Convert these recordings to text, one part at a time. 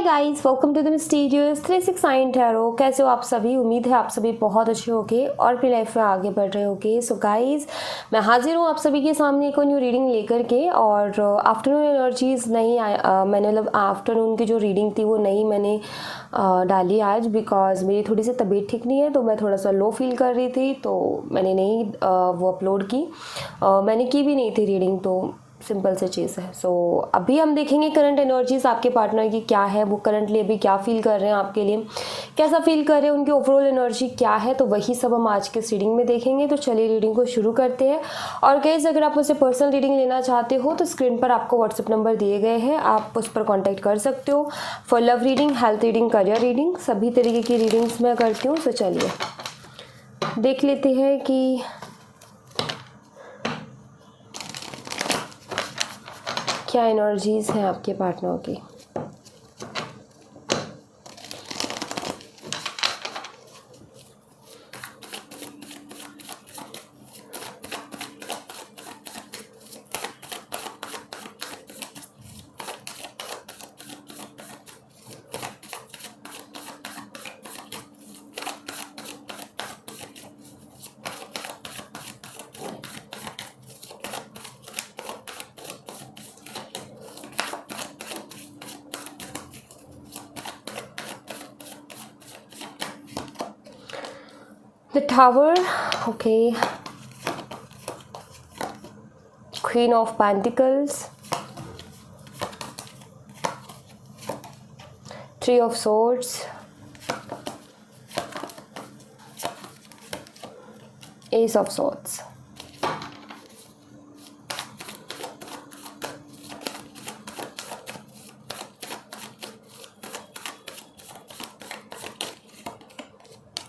Guys, welcome to the mysterious 369 tarot. कैसे हो आप सभी? उम्मीद है आप सभी बहुत अच्छे होगे और अपनी लाइफ में आगे बढ़ रहे होगे। सो गाइस, मैं हाजिर हूँ आप सभी के सामने एक न्यू रीडिंग लेकर के। और आफ्टरनून एनर्जीज़ नहीं मैंने मतलब आफ्टरनून की जो रीडिंग थी वो नहीं मैंने डाली आज, बिकॉज मेरी थोड़ी सी तबीयत ठीक नहीं है, तो मैं थोड़ा सा लो फील कर रही थी, तो मैंने नहीं वो अपलोड की। मैंने की भी नहीं थी रीडिंग, तो सिंपल सी चीज़ है। सो अभी हम देखेंगे करंट एनर्जीज आपके पार्टनर की क्या है, वो करंटली अभी क्या फील कर रहे हैं आपके लिए, कैसा फील कर रहे हैं, उनकी ओवरऑल एनर्जी क्या है, तो वही सब हम आज के इस रीडिंग में देखेंगे। तो चलिए रीडिंग को शुरू करते हैं। और गाइस, अगर आप मुझसे पर्सनल रीडिंग लेना चाहते हो तो स्क्रीन पर आपको व्हाट्सएप नंबर दिए गए हैं, आप उस पर कॉन्टैक्ट कर सकते हो for love reading, health reading, career reading, सभी तरीके की रीडिंग्स मैं करती हूँ। तो चलिए देख लेते हैं कि क्या एनर्जीज़ हैं आपके पार्टनर की। The Tower, okay. Queen of Pentacles, Three of Swords, Ace of Swords.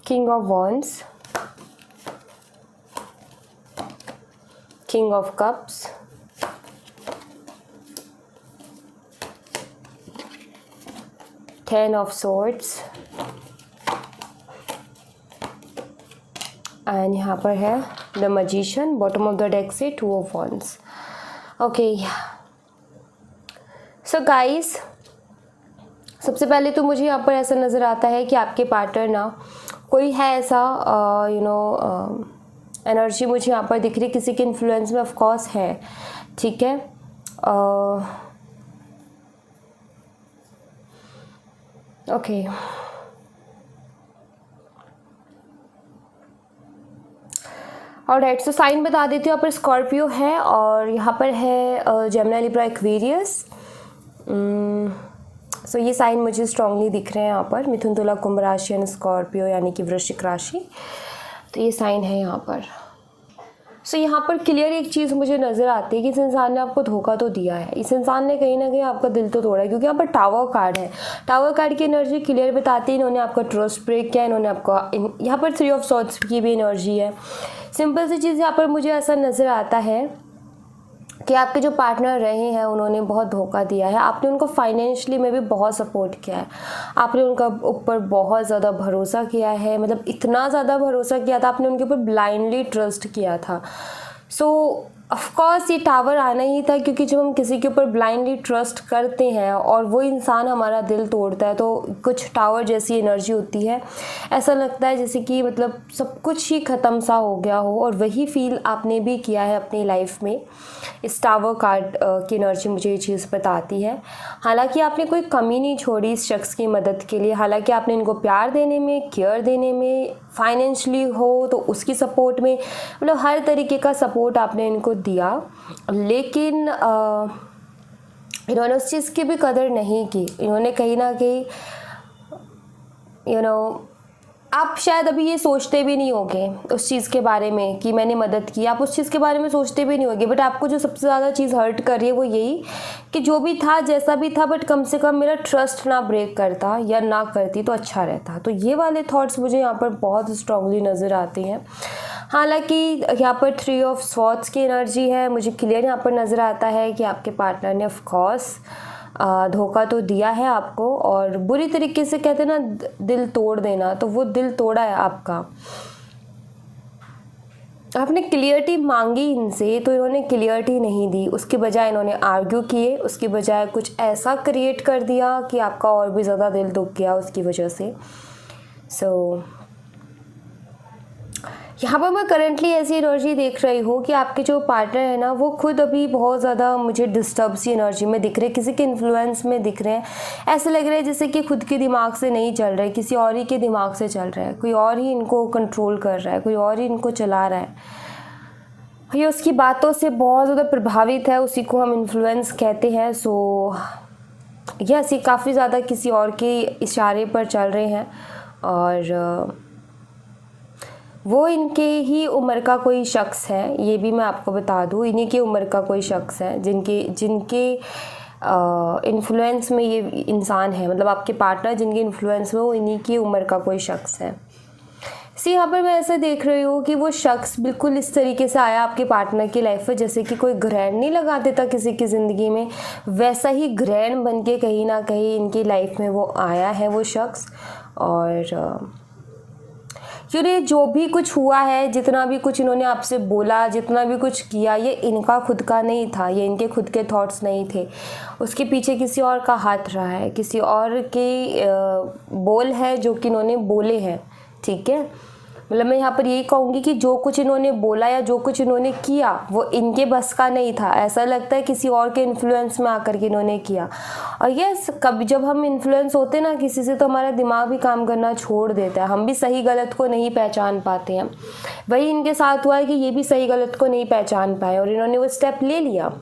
King of Wands, King of Cups, Ten of Swords, and यहाँ पर है the magician. Bottom of the deck से two of wands. Okay, so guys, सबसे पहले तो मुझे यहाँ पर ऐसा नज़र आता है कि आपके पार्टनर ना कोई है ऐसा एनर्जी मुझे यहाँ पर दिख रही, किसी के इन्फ्लुएंस में ऑफ कोर्स है, ठीक है। ओके, ऑलराइट, सो साइन बता देती हूँ। यहाँ पर स्कॉर्पियो है और यहाँ पर है जेमिनी, लिब्रा, एक्वेरियस। सो ये साइन मुझे स्ट्रांगली दिख रहे हैं यहाँ पर, मिथुन, तुला, कुंभ राशि एंड स्कॉर्पियो यानी कि वृश्चिक राशि। तो ये साइन है यहाँ पर। सो यहाँ पर क्लियर एक चीज़ मुझे नज़र आती है कि इस इंसान ने आपको धोखा तो दिया है, इस इंसान ने कहीं ना कहीं आपका दिल तो तोड़ा है, क्योंकि यहाँ पर टावर कार्ड है। टावर कार्ड की एनर्जी क्लियर बताती है इन्होंने आपका ट्रस्ट ब्रेक किया, इन्होंने आपका यहाँ पर थ्री ऑफ सॉर्ड्स की भी एनर्जी है। सिंपल सी चीज़ यहाँ पर मुझे ऐसा नज़र आता है कि आपके जो पार्टनर रहे हैं उन्होंने बहुत धोखा दिया है। आपने उनको फाइनेंशियली में भी बहुत सपोर्ट किया है, आपने उनका ऊपर बहुत ज़्यादा भरोसा किया है, मतलब इतना ज़्यादा भरोसा किया था, आपने उनके ऊपर ब्लाइंडली ट्रस्ट किया था। सो ऑफकोर्स ये टावर आना ही था, क्योंकि जब हम किसी के ऊपर ब्लाइंडली ट्रस्ट करते हैं और वो इंसान हमारा दिल तोड़ता है, तो कुछ टावर जैसी एनर्जी होती है। ऐसा लगता है जैसे कि मतलब सब कुछ ही ख़त्म सा हो गया हो, और वही फील आपने भी किया है अपनी लाइफ में। इस टावर कार्ड की एनर्जी मुझे ये चीज़ बताती है। हालांकि आपने कोई कमी नहीं छोड़ी इस शख्स की मदद के लिए, हालांकि आपने इनको प्यार देने में, केयर देने में, फाइनेंशियली हो तो उसकी सपोर्ट में, मतलब हर तरीके का सपोर्ट आपने इनको दिया, लेकिन इन्होंने उस चीज़ की भी कदर नहीं की। इन्होंने कहीं ना कहीं आप शायद अभी ये सोचते भी नहीं होंगे उस चीज़ के बारे में कि मैंने मदद की, आप उस चीज़ के बारे में सोचते भी नहीं होंगे, बट आपको जो सबसे ज़्यादा चीज़ हर्ट कर रही है वो यही कि जो भी था जैसा भी था, बट कम से कम मेरा ट्रस्ट ना ब्रेक करता या ना करती तो अच्छा रहता। तो ये वाले थॉट्स मुझे यहाँ पर बहुत स्ट्रांगली नज़र आती हैं। हालांकि यहाँ पर थ्री ऑफ स्वॉर्ड्स की एनर्जी है, मुझे क्लियर यहाँ पर नज़र आता है कि आपके पार्टनर ने ऑफ कोर्स धोखा तो दिया है आपको, और बुरी तरीके से कहते हैं ना दिल तोड़ देना, तो वो दिल तोड़ा है आपका। आपने क्लियरिटी मांगी इनसे तो इन्होंने क्लियरिटी नहीं दी, उसके बजाय इन्होंने आर्ग्यू किए, उसके बजाय कुछ ऐसा क्रिएट कर दिया कि आपका और भी ज़्यादा दिल दुख गया उसकी वजह से। यहाँ पर मैं करंटली ऐसी एनर्जी देख रही हूँ कि आपके जो पार्टनर है ना, वो खुद अभी बहुत ज़्यादा मुझे डिस्टर्ब सी एनर्जी में दिख रहे हैं, किसी के इन्फ्लुएंस में दिख रहे हैं। ऐसे लग रहा है जैसे कि खुद के दिमाग से नहीं चल रहा है, किसी और ही के दिमाग से चल रहा है, कोई और ही इनको कंट्रोल कर रहा है, कोई और ही इनको चला रहा है। ये उसकी बातों से बहुत ज़्यादा प्रभावित है, उसी को हम इन्फ्लुएंस कहते हैं। सो यस, ये काफ़ी ज़्यादा किसी और के इशारे पर चल रहे हैं और वो इनके ही उम्र का कोई शख्स है, ये भी मैं आपको बता दूँ, इन्हीं की उम्र का कोई शख्स है जिनके इन्फ्लुएंस में ये इंसान है, मतलब आपके पार्टनर जिनके इन्फ्लुएंस में वो इन्हीं की उम्र का कोई शख्स है। यहाँ पर मैं ऐसे देख रही हूँ कि वो शख्स बिल्कुल इस तरीके से आया आपके पार्टनर की लाइफ में, जैसे कि कोई ग्रहण नहीं लगा देता किसी की ज़िंदगी में, वैसा ही ग्रहण बन के कहीं ना कहीं इनकी लाइफ में वो आया है वो शख्स। और क्योंकि जो भी कुछ हुआ है, जितना भी कुछ इन्होंने आपसे बोला, जितना भी कुछ किया, ये इनका खुद का नहीं था, ये इनके खुद के थॉट्स नहीं थे, उसके पीछे किसी और का हाथ रहा है, किसी और के बोल है जो कि इन्होंने बोले हैं। ठीक है, मतलब मैं यहाँ पर यही कहूँगी कि जो कुछ इन्होंने बोला या जो कुछ इन्होंने किया वो इनके बस का नहीं था, ऐसा लगता है किसी और के इन्फ्लुएंस में आकर के इन्होंने किया। और यस, कभी जब हम इन्फ्लुएंस होते हैं ना किसी से, तो हमारा दिमाग भी काम करना छोड़ देता है, हम भी सही गलत को नहीं पहचान पाते हैं। वही इनके साथ हुआ है कि ये भी सही गलत को नहीं पहचान पाए और इन्होंने वो स्टेप ले लिया।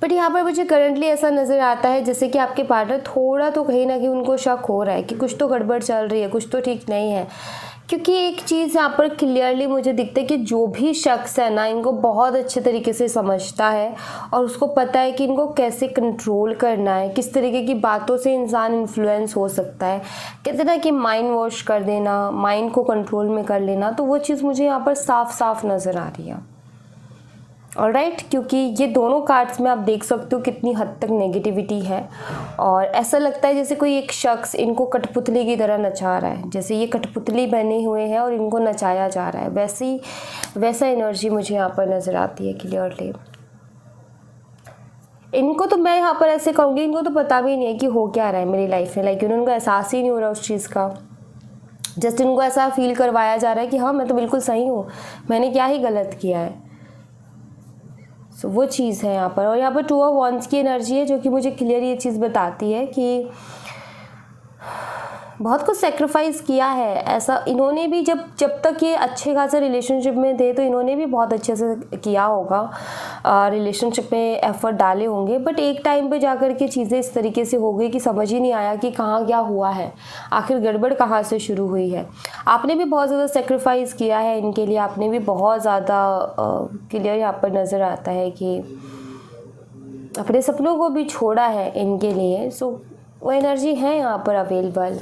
बट यहाँ पर मुझे करंटली ऐसा नज़र आता है जैसे कि आपके पार्टनर थोड़ा तो कहीं ना कहीं उनको शक हो रहा है कि कुछ तो गड़बड़ चल रही है, कुछ तो ठीक नहीं है। क्योंकि एक चीज़ यहाँ पर क्लियरली मुझे दिखता है कि जो भी शख्स है ना, इनको बहुत अच्छे तरीके से समझता है और उसको पता है कि इनको कैसे कंट्रोल करना है, किस तरीके की बातों से इंसान इन्फ्लुएंस हो सकता है, कहते ना कि माइंड वॉश कर देना, माइंड को कंट्रोल में कर लेना। तो वो चीज़ मुझे यहाँ पर साफ साफ नज़र आ रही है। ऑलराइट, क्योंकि ये दोनों कार्ड्स में आप देख सकते हो कितनी हद तक नेगेटिविटी है और ऐसा लगता है जैसे कोई एक शख्स इनको कठपुतली की तरह नचा रहा है, जैसे ये कठपुतली बने हुए हैं और इनको नचाया जा रहा है, वैसा एनर्जी मुझे यहाँ पर नज़र आती है क्लियरली। इनको तो मैं यहाँ पर ऐसे कहूँगी, इनको तो पता भी नहीं है कि हो क्या रहा है मेरी लाइफ में, लाइक उनको एहसास ही नहीं हो रहा उस चीज़ का। जस्ट इनको ऐसा फील करवाया जा रहा है कि हाँ मैं तो बिल्कुल सही हूँ, मैंने क्या ही गलत किया है। सो वो चीज़ है यहाँ पर। और यहाँ पर 2 ऑफ वॉन्ड्स की एनर्जी है जो कि मुझे क्लियर ये चीज़ बताती है कि बहुत कुछ सेक्रीफाइस किया है। ऐसा इन्होंने भी जब तक ये अच्छे खासे रिलेशनशिप में थे तो इन्होंने भी बहुत अच्छे से किया होगा, रिलेशनशिप में एफर्ट डाले होंगे। बट एक टाइम पे जाकर के चीज़ें इस तरीके से हो गई कि समझ ही नहीं आया कि कहाँ क्या हुआ है, आखिर गड़बड़ कहाँ से शुरू हुई है। आपने भी बहुत ज़्यादा सेक्रीफाइस किया है इनके लिए, आपने भी बहुत ज़्यादा क्लियर यहाँ पर नज़र आता है कि अपने सपनों को भी छोड़ा है इनके लिए। सो वो एनर्जी है यहाँ पर अवेलेबल।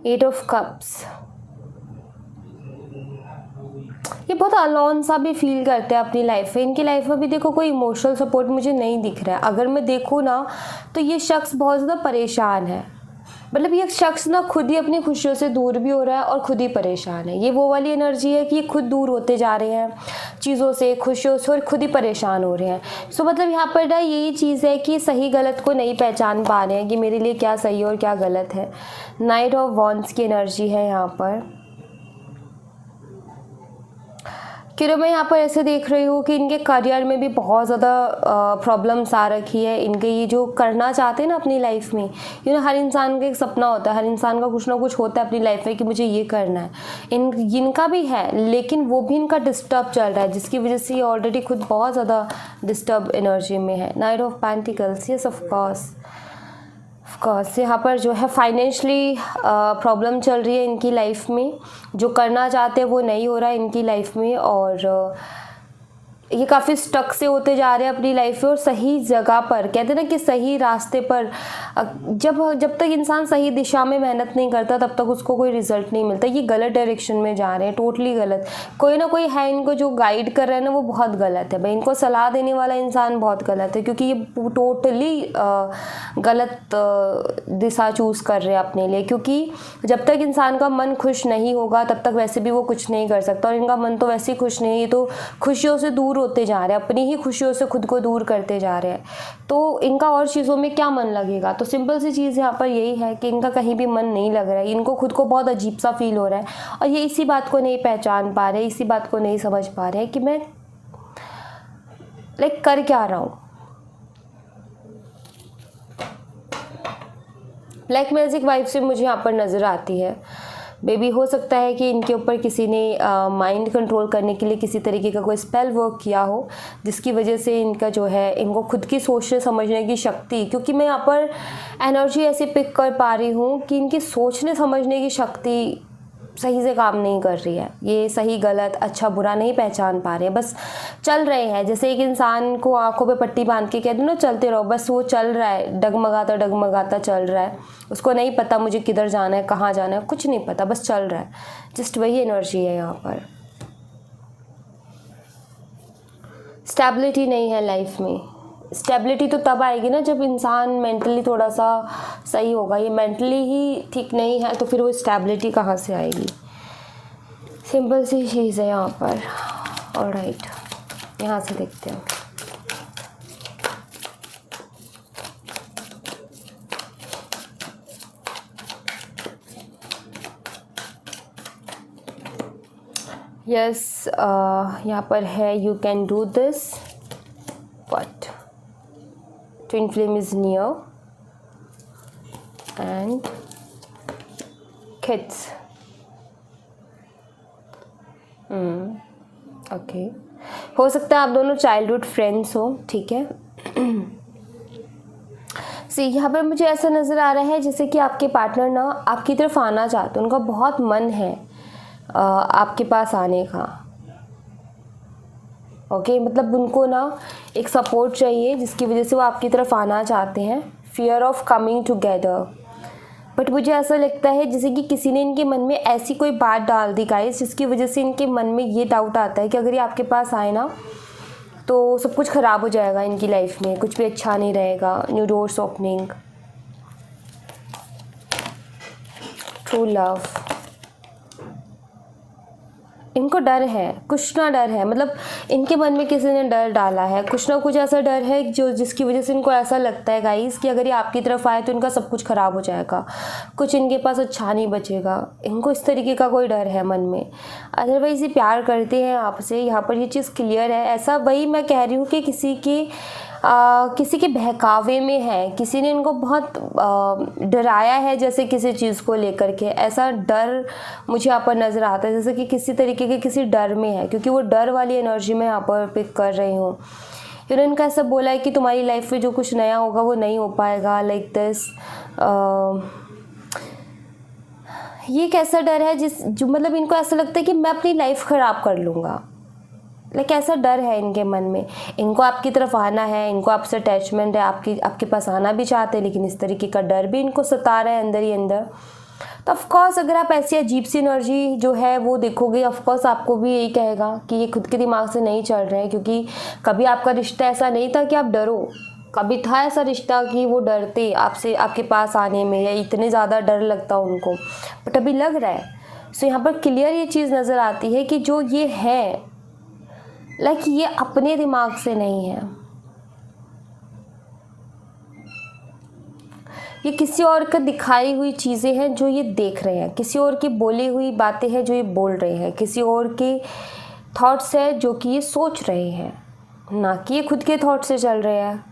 8 ऑफ कप्स, ये बहुत अलोन सा भी फील करते हैं अपनी लाइफ में। इनकी लाइफ में भी देखो कोई इमोशनल सपोर्ट मुझे नहीं दिख रहा है। अगर मैं देखूँ ना तो ये शख्स बहुत ज़्यादा परेशान है, मतलब ये शख्स ना खुद ही अपनी खुशियों से दूर भी हो रहा है और खुद ही परेशान है। ये वो वाली एनर्जी है कि ये खुद दूर होते जा रहे हैं चीज़ों से, खुशियों से, और खुद ही परेशान हो रहे हैं। सो मतलब यहाँ पर ना यही चीज़ है कि सही गलत को नहीं पहचान पा रहे हैं कि मेरे लिए क्या सही और क्या गलत है। नाइट ऑफ वॉन्ड्स की एनर्जी है यहाँ पर। क्योंकि मैं यहाँ पर ऐसे देख रही हूँ कि इनके करियर में भी बहुत ज़्यादा प्रॉब्लम्स आ रखी है। इनके ये जो करना चाहते हैं ना अपनी लाइफ में, हर इंसान का एक सपना होता है, हर इंसान का कुछ ना कुछ होता है अपनी लाइफ में कि मुझे ये करना है। इनका भी है, लेकिन वो भी इनका डिस्टर्ब चल रहा है, जिसकी वजह से ये ऑलरेडी खुद बहुत ज़्यादा डिस्टर्ब एनर्जी में है। Night of pentacles, yes of course यहाँ पर जो है फाइनेंशियली प्रॉब्लम चल रही है इनकी लाइफ में। जो करना चाहते हैं वो नहीं हो रहा है इनकी लाइफ में, और ये काफ़ी स्टक से होते जा रहे हैं अपनी लाइफ में, और सही जगह पर, कहते हैं ना कि सही रास्ते पर, जब तक इंसान सही दिशा में मेहनत नहीं करता तब तक उसको कोई रिजल्ट नहीं मिलता। ये गलत डायरेक्शन में जा रहे हैं, टोटली गलत। कोई ना कोई है इनको जो गाइड कर रहा है ना, वो बहुत गलत है भाई। इनको सलाह देने वाला इंसान बहुत गलत है, क्योंकि ये टोटली गलत दिशा चूज़ कर रहे हैं अपने लिए। क्योंकि जब तक इंसान का मन खुश नहीं होगा तब तक वैसे भी वो कुछ नहीं कर सकता, और इनका मन तो वैसे ही खुश नहीं है। ये तो खुशियों से दूर होते जा रहे हैं, अपनी ही खुशियों से खुद को दूर करते जा रहे हैं। तो इनका और चीज़ों में क्या मन लगेगा? तो सिंपल सी चीज़ यहाँ पर यही है कि इनका कहीं भी मन नहीं लग रहा है। इनको खुद को बहुत अजीब सा फील हो रहा है, और ये इसी बात को नहीं पहचान पा रहे, इसी बात को नहीं समझ पा रहे कि मैं कर क्या रहा हूँ। ब्लैक मैजिक वाइफ से मुझे यहाँ पर नज़र आती है बेबी। हो सकता है कि इनके ऊपर किसी ने माइंड कंट्रोल करने के लिए किसी तरीके का कोई स्पेल वर्क किया हो, जिसकी वजह से इनका जो है, इनको खुद की सोचने समझने की शक्ति, क्योंकि मैं यहाँ पर एनर्जी ऐसे पिक कर पा रही हूँ कि इनकी सोचने समझने की शक्ति सही से काम नहीं कर रही है। ये सही गलत अच्छा बुरा नहीं पहचान पा रहे हैं, बस चल रहे हैं। जैसे एक इंसान को आंखों पे पट्टी बांध के कह दो ना चलते रहो, बस वो चल रहा है, डगमगाता डगमगाता चल रहा है। उसको नहीं पता मुझे किधर जाना है, कहाँ जाना है, कुछ नहीं पता, बस चल रहा है। जस्ट वही एनर्जी है यहाँ पर। स्टेबिलिटी नहीं है लाइफ में। स्टेबिलिटी तो तब आएगी ना जब इंसान मेंटली थोड़ा सा सही होगा। ये मेंटली ही ठीक नहीं है तो फिर वो स्टेबिलिटी कहाँ से आएगी? सिंपल सी चीज़ है यहाँ पर। ऑलराइट, यहाँ से देखते हैं। यस, यहाँ पर है you can do this, but twin flame is near and kids. Okay, हो सकता है आप दोनों चाइल्डहुड फ्रेंड्स हो, ठीक है। यहाँ पर मुझे ऐसा नज़र आ रहा है जैसे कि आपके पार्टनर ना आपकी तरफ आना चाहते हैं, उनका बहुत मन है आपके पास आने का। ओके, मतलब उनको ना एक सपोर्ट चाहिए जिसकी वजह से वो आपकी तरफ आना चाहते हैं। Fear of coming together. But मुझे ऐसा लगता है जैसे कि किसी ने इनके मन में ऐसी कोई बात डाल दी गाइस, जिसकी वजह से इनके मन में ये डाउट आता है कि अगर ये आपके पास आए ना तो सब कुछ ख़राब हो जाएगा इनकी लाइफ में, कुछ भी अच्छा नहीं रहेगा। New doors opening, true love. इनको डर है, कुछ ना डर है, मतलब इनके मन में किसी ने डर डाला है, कुछ ना कुछ ऐसा डर है जो जिसकी वजह से इनको ऐसा लगता है गाइस कि अगर ये आपकी तरफ आए तो इनका सब कुछ ख़राब हो जाएगा, कुछ इनके पास अच्छा नहीं बचेगा। इनको इस तरीके का कोई डर है मन में। अदरवाइज़ ये प्यार करते हैं आपसे, यहाँ पर ये चीज़ क्लियर है। ऐसा वही मैं कह रही हूँ कि किसी के बहकावे में है, किसी ने इनको बहुत डराया है जैसे किसी चीज़ को लेकर के। ऐसा डर मुझे यहाँ पर नज़र आता है जैसे कि किसी तरीके के किसी डर में है, क्योंकि वो डर वाली एनर्जी में यहाँ पर पिक कर रही हूँ। उन्होंने इनका ऐसा बोला है कि तुम्हारी लाइफ में जो कुछ नया होगा वो नहीं हो पाएगा, लाइक दिस। ये कैसा डर है जो मतलब इनको ऐसा लगता है कि मैं अपनी लाइफ ख़राब कर लूँगा, लाइक ऐसा डर है इनके मन में। इनको आपकी तरफ आना है, इनको आपसे अटैचमेंट है, आपके पास आना भी चाहते हैं, लेकिन इस तरीके का डर भी इनको सता रहा है अंदर ही अंदर। तो ऑफकोर्स अगर आप ऐसी अजीब सी एनर्जी जो है वो देखोगे, ऑफकोर्स आपको भी यही कहेगा कि ये खुद के दिमाग से नहीं चल रहे हैं, क्योंकि कभी आपका रिश्ता ऐसा नहीं था कि आप डरो। कभी था ऐसा रिश्ता कि वो डरते आपसे, आपके पास आने में, या इतने ज़्यादा डर लगता उनको, बट अभी लग रहा है। सो यहाँ पर क्लियर ये चीज़ नज़र आती है कि जो ये है लाइक ये अपने दिमाग से नहीं है, ये किसी और का दिखाई हुई चीज़ें हैं जो ये देख रहे हैं, किसी और की बोली हुई बातें हैं जो ये बोल रहे हैं, किसी और के थॉट्स है जो कि ये सोच रहे हैं, ना कि ये खुद के थॉट से चल रहे हैं।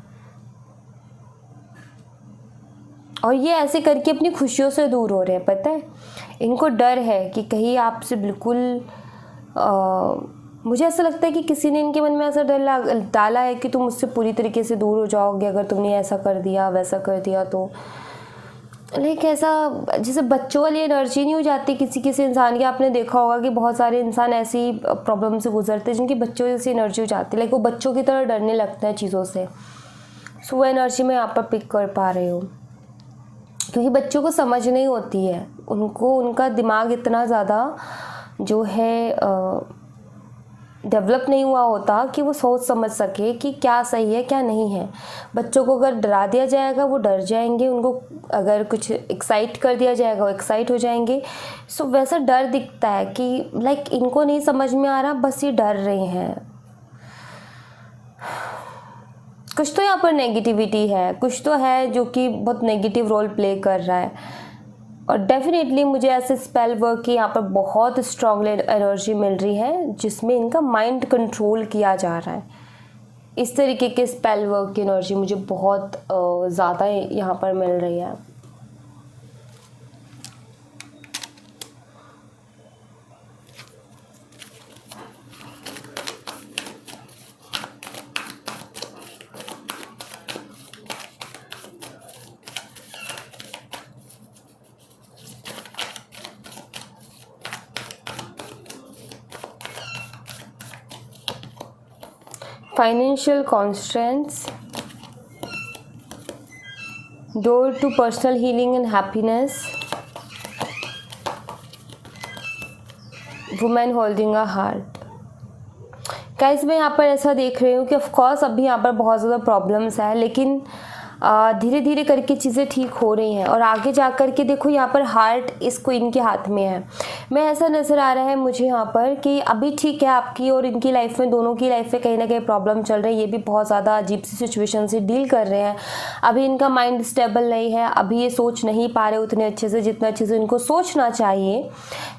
और ये ऐसे करके अपनी खुशियों से दूर हो रहे हैं। पता है, इनको डर है कि कहीं आपसे बिल्कुल मुझे ऐसा लगता है कि किसी ने इनके मन में ऐसा डर डाला है कि तुम मुझसे पूरी तरीके से दूर हो जाओगे अगर तुमने ऐसा कर दिया वैसा कर दिया। तो लाइक ऐसा जैसे बच्चों वाली एनर्जी नहीं हो जाती किसी किसी इंसान की। आपने देखा होगा कि बहुत सारे इंसान ऐसी प्रॉब्लम से गुजरते हैं जिनकी बच्चों जैसी एनर्जी हो जाती है, लाइक वो बच्चों की तरह डरने लगते हैं चीज़ों से। सो वो एनर्जी मैं यहाँ पर पिक कर पा रही हूँ, क्योंकि बच्चों को समझ नहीं होती है, उनको उनका दिमाग इतना ज़्यादा जो है डेवलप नहीं हुआ होता कि वो सोच समझ सके कि क्या सही है क्या नहीं है। बच्चों को अगर डरा दिया जाएगा वो डर जाएंगे, उनको अगर कुछ एक्साइट कर दिया जाएगा वो एक्साइट हो जाएंगे। सो वैसा डर दिखता है कि लाइक इनको नहीं समझ में आ रहा, बस ये डर रहे हैं। कुछ तो यहाँ पर नेगेटिविटी है, कुछ तो है जो कि बहुत नेगेटिव रोल प्ले कर रहा है। और डेफिनेटली मुझे ऐसे स्पेल वर्क की यहाँ पर बहुत स्ट्रॉन्ग एनर्जी मिल रही है जिसमें इनका माइंड कंट्रोल किया जा रहा है। इस तरीके के स्पेल वर्क की एनर्जी मुझे बहुत ज़्यादा यहाँ पर मिल रही है। Financial constraints, door to personal healing and happiness, woman holding a heart। Guys मैं यहाँ पर ऐसा देख रही हूँ कि ऑफ कोर्स अभी यहाँ पर बहुत ज़्यादा प्रॉब्लम्स है, लेकिन धीरे धीरे करके चीज़ें ठीक हो रही हैं। और आगे जा कर के देखो यहाँ पर हार्ट इस क्वीन के हाथ में है। मैं ऐसा नज़र आ रहा है मुझे यहाँ पर कि अभी ठीक है, आपकी और इनकी लाइफ में, दोनों की लाइफ में कहीं ना कहीं प्रॉब्लम चल रही है। ये भी बहुत ज़्यादा अजीब सी सिचुएशन से डील कर रहे हैं। अभी इनका माइंड स्टेबल नहीं है, अभी ये सोच नहीं पा रहे उतने अच्छे से जितना अच्छे से इनको सोचना चाहिए।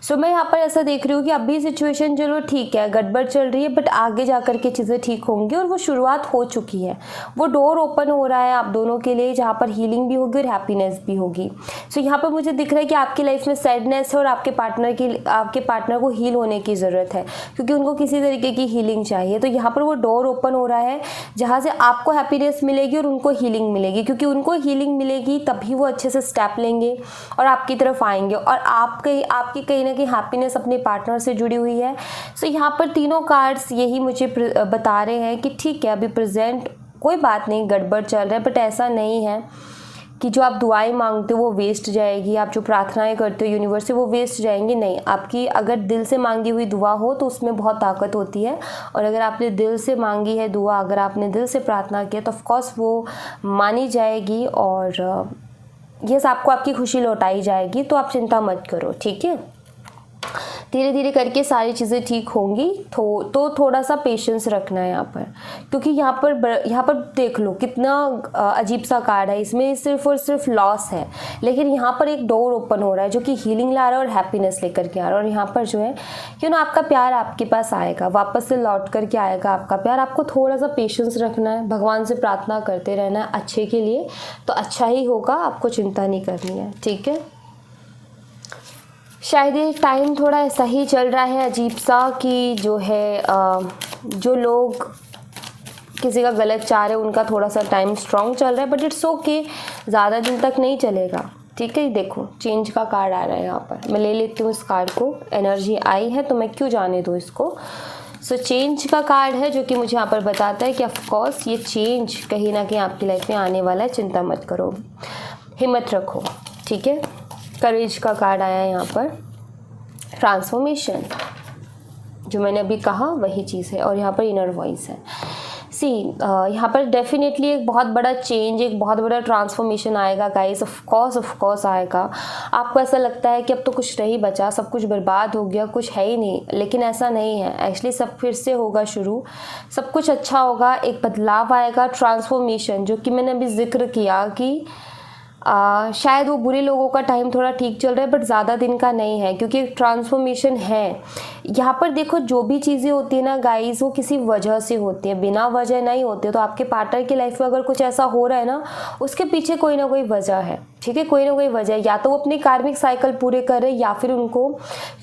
सो मैं यहाँ पर ऐसा देख रही हूँ कि अभी सिचुएशन चलो ठीक है, गड़बड़ चल रही है, बट आगे जा कर के चीज़ें ठीक होंगी और वो शुरुआत हो चुकी है। वो डोर ओपन हो रहा है आप दोनों के लिए, जहाँ पर हीलिंग भी होगी और हैप्पीनेस भी होगी। सो यहाँ पर मुझे दिख रहा है कि आपकी लाइफ में सैडनेस है और आपके पार्टनर को हील होने की ज़रूरत है, क्योंकि उनको किसी तरीके की हीलिंग चाहिए। तो यहाँ पर वो डोर ओपन हो रहा है जहाँ से आपको हैप्पीनेस मिलेगी और उनको हीलिंग मिलेगी, क्योंकि उनको हीलिंग मिलेगी तभी वो अच्छे से स्टेप लेंगे और आपकी तरफ आएंगे। और आपकी कहीं ना कहीं हैप्पीनेस अपने पार्टनर से जुड़ी हुई है। सो यहाँ पर तीनों कार्ड्स यही मुझे बता रहे हैं कि ठीक है, अभी प्रेजेंट कोई बात नहीं, गड़बड़ चल रहा है, बट ऐसा नहीं है कि जो आप दुआएं मांगते हो वो वेस्ट जाएगी, आप जो प्रार्थनाएं करते हो यूनिवर्स से वो वेस्ट जाएंगी। नहीं, आपकी अगर दिल से मांगी हुई दुआ हो तो उसमें बहुत ताकत होती है। और अगर आपने दिल से मांगी है दुआ, अगर आपने दिल से प्रार्थना किया तो ऑफकोर्स वो मानी जाएगी और यस आपको आपकी खुशी लौटाई जाएगी। तो आप चिंता मत करो, ठीक है। धीरे धीरे करके सारी चीज़ें ठीक होंगी। तो थोड़ा सा पेशेंस रखना है यहाँ पर, क्योंकि यहाँ पर देख लो कितना अजीब सा कार्ड है। इसमें सिर्फ और सिर्फ लॉस है, लेकिन यहाँ पर एक डोर ओपन हो रहा है जो कि हीलिंग ला रहा है और हैप्पीनेस लेकर के आ रहा है। और यहाँ पर जो है क्यों ना आपका प्यार आपके पास आएगा, वापस से लौट करके आएगा आपका प्यार। आपको थोड़ा सा पेशेंस रखना है, भगवान से प्रार्थना करते रहना है अच्छे के लिए, तो अच्छा ही होगा। आपको चिंता नहीं करनी है, ठीक है। शायद ये टाइम थोड़ा ऐसा ही चल रहा है अजीब सा कि जो है जो लोग किसी का गलत चाह रहे हैं उनका थोड़ा सा टाइम स्ट्रॉन्ग चल रहा है, बट इट्स ओके, ज़्यादा दिन तक नहीं चलेगा, ठीक है। देखो चेंज का कार्ड आ रहा है यहाँ पर, मैं ले लेती हूँ इस कार्ड को। एनर्जी आई है तो मैं क्यों जाने दूँ इसको। सो चेंज का कार्ड है जो कि मुझे यहाँ पर बताता है कि ऑफकोर्स ये चेंज कहीं ना कहीं आपकी लाइफ में आने वाला है। चिंता मत करो, हिम्मत रखो, ठीक है। करेज का कार्ड आया है यहाँ पर। ट्रांसफॉर्मेशन, जो मैंने अभी कहा वही चीज़ है। और यहाँ पर इनर वॉइस है। यहाँ पर डेफिनेटली एक बहुत बड़ा चेंज, एक बहुत बड़ा ट्रांसफॉर्मेशन आएगा गाइस। ऑफ कोर्स आएगा। आपको ऐसा लगता है कि अब तो कुछ नहीं बचा, सब कुछ बर्बाद हो गया, कुछ है ही नहीं, लेकिन ऐसा नहीं है। एक्चुअली सब फिर से होगा शुरू, सब कुछ अच्छा होगा, एक बदलाव आएगा। ट्रांसफॉर्मेशन जो कि मैंने अभी जिक्र किया कि शायद वो बुरे लोगों का टाइम थोड़ा ठीक चल रहा है, बट ज़्यादा दिन का नहीं है, क्योंकि एक ट्रांसफॉर्मेशन है यहाँ पर। देखो जो भी चीज़ें होती है ना गाइस, वो किसी वजह से होती है, बिना वजह नहीं होती। तो आपके पार्टनर की लाइफ में अगर कुछ ऐसा हो रहा है ना, उसके पीछे कोई ना कोई वजह है, ठीक है, कोई ना कोई वजह, या तो वो अपने कार्मिक साइकिल पूरे कर रहे हैं या फिर उनको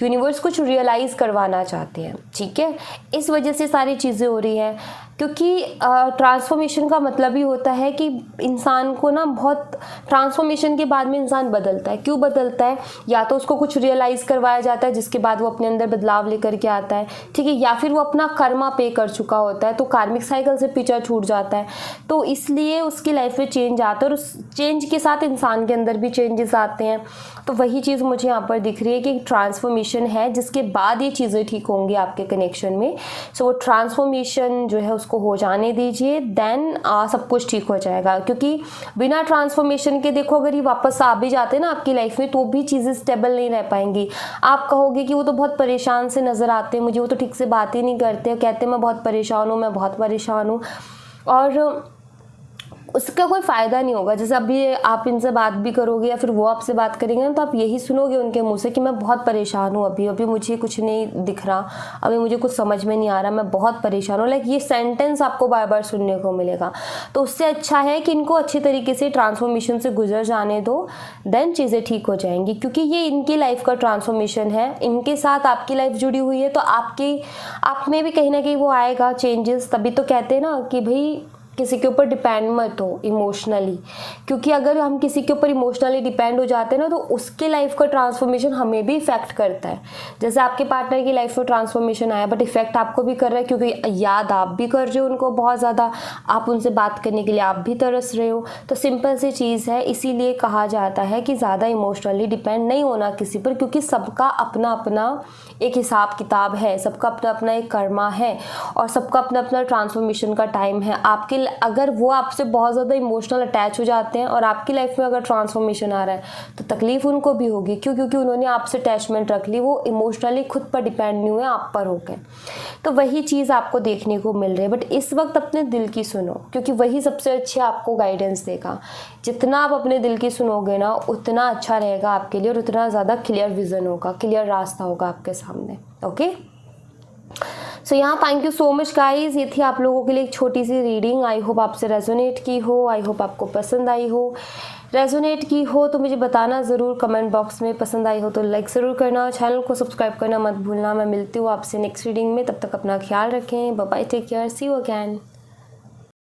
यूनिवर्स कुछ रियलाइज़ करवाना चाहते हैं। ठीक है, इस वजह से सारी चीज़ें हो रही हैं, क्योंकि ट्रांसफॉर्मेशन का मतलब ही होता है कि इंसान को ना बहुत ट्रांसफॉर्मेशन के बाद में इंसान बदलता है। क्यों बदलता है? या तो उसको कुछ रियलाइज़ करवाया जाता है जिसके बाद वो अपने अंदर बदलाव लेकर के आता है, ठीक है, या फिर वो अपना कर्मा पे कर चुका होता है तो कार्मिक साइकिल से पीछा छूट जाता है, तो इसलिए उसकी लाइफ में चेंज आता है और उस चेंज के साथ इंसान के अंदर भी चेंजेस आते हैं। तो वही चीज़ मुझे यहाँ पर दिख रही है कि ट्रांसफॉर्मेशन है जिसके बाद ये चीज़ें ठीक होंगी आपके कनेक्शन में। सो वो ट्रांसफॉर्मेशन जो है उसको हो जाने दीजिए, देन सब कुछ ठीक हो जाएगा। क्योंकि बिना ट्रांसफॉर्मेशन के देखो, अगर ये वापस आ भी जाते हैं ना आपकी लाइफ में तो भी चीज़ें स्टेबल नहीं रह पाएंगी। आप कहोगे कि वो तो बहुत परेशान से नज़र आते हैं मुझे, वो तो ठीक से बात ही नहीं करते, कहते हैं मैं बहुत परेशान हूँ, मैं बहुत परेशान हूँ, और उसका कोई फ़ायदा नहीं होगा। जैसे अभी आप इनसे बात भी करोगे या फिर वो आपसे बात करेंगे ना, तो आप यही सुनोगे उनके मुंह से कि मैं बहुत परेशान हूँ, अभी मुझे कुछ नहीं दिख रहा, अभी मुझे कुछ समझ में नहीं आ रहा, मैं बहुत परेशान हूँ। लाइक ये सेंटेंस आपको बार बार सुनने को मिलेगा। तो उससे अच्छा है कि इनको अच्छे तरीके से ट्रांसफॉर्मेशन से गुजर जाने दो, देन चीज़ें ठीक हो जाएंगी। क्योंकि ये इनकी लाइफ का ट्रांसफॉर्मेशन है, इनके साथ आपकी लाइफ जुड़ी हुई है, तो आप में भी कहीं ना कहीं वो आएगा चेंजेस। तभी तो कहते हैं ना कि भाई किसी के ऊपर डिपेंड मत हो इमोशनली, क्योंकि अगर हम किसी के ऊपर इमोशनली डिपेंड हो जाते हैं ना तो उसके लाइफ का ट्रांसफॉर्मेशन हमें भी इफेक्ट करता है। जैसे आपके पार्टनर की लाइफ में ट्रांसफॉर्मेशन आया बट इफेक्ट आपको भी कर रहा है, क्योंकि याद आप भी कर रहे हो उनको बहुत ज़्यादा, आप उनसे बात करने के लिए आप भी तरस रहे हो। तो सिंपल सी चीज़ है, इसीलिए कहा जाता है कि ज़्यादा इमोशनली डिपेंड नहीं होना किसी पर, क्योंकि सबका अपना अपना एक हिसाब किताब है, सबका अपना अपना एक कर्मा है और सबका अपना अपना ट्रांसफॉर्मेशन का टाइम है। आपके अगर वो आपसे बहुत ज़्यादा इमोशनल अटैच हो जाते हैं और आपकी लाइफ में अगर ट्रांसफॉर्मेशन आ रहा है तो तकलीफ़ उनको भी होगी। क्यों? क्योंकि उन्होंने आपसे अटैचमेंट रख ली, वो इमोशनली खुद पर डिपेंड नहीं हुए, आप पर हो गए। तो वही चीज़ आपको देखने को मिल रही है। बट इस वक्त अपने दिल की सुनो, क्योंकि वही सबसे अच्छी आपको गाइडेंस देगा। जितना आप अपने दिल की सुनोगे ना उतना अच्छा रहेगा आपके लिए और उतना ज़्यादा क्लियर विज़न होगा, क्लियर रास्ता होगा आपके सामने। ओके, सो यहाँ thank you so much guys. ये थी आप लोगों के लिए एक छोटी सी रीडिंग। आई होप आपसे रेजोनेट की हो, आई होप आपको पसंद आई हो। रेजोनेट की हो तो मुझे बताना ज़रूर कमेंट बॉक्स में, पसंद आई हो तो लाइक ज़रूर करना, चैनल को सब्सक्राइब करना मत भूलना। मैं मिलती हूँ आपसे नेक्स्ट रीडिंग में, तब तक अपना ख्याल रखें। Bye bye, take care, see you again.